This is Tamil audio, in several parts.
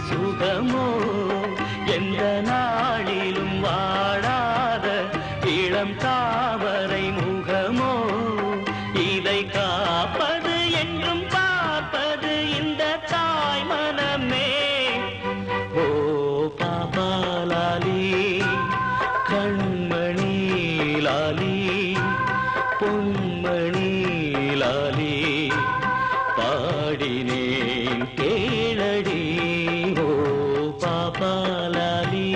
சுகமோ எந்த நாளிலும் வாடாத இளம் தாமரை முகமோ இதை காப்பது என்றும் பார்ப்பது இந்த தாய் மனமே. ஓ பாப்பா லாலி கண்மணி லாலி பொன்மணி லாலி பாடினேன் கேளடி. ஓ பாப்பா லாலி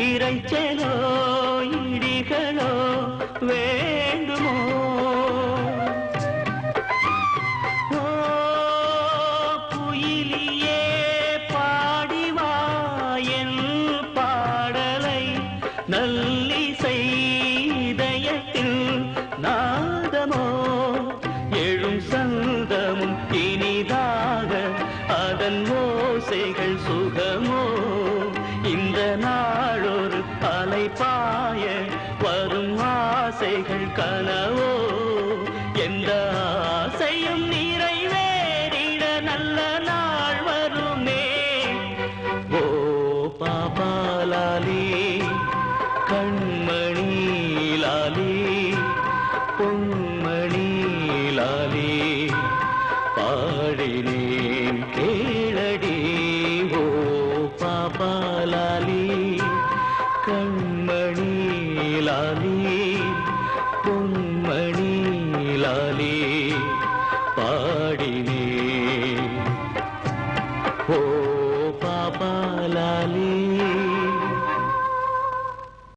இறைச்சலோ இடிகளோ வேண்டுமோ? ஓ குயிலியே பாடிவா என் பாடலை நல்லிசை இதயத்தில் நாதமோ எழும் சந்தமும் இனிதாக அதன் ஓசைகள் சுகமோ இந்த நாளொரு அலைபாய வரும் ஆசைகள் கனவோ எந்த ஆசையும் நிறைவேறிட நல்ல நாள் வருமே. ஓ பாப்பா லாலி கண்மணி லாலி பொன்மணி லாலி பாடினேன் கேளடி. ஓ பாப்பா லாலி கண்மணி லாலி பொன்மணி லாலி பாடினேன். ஓ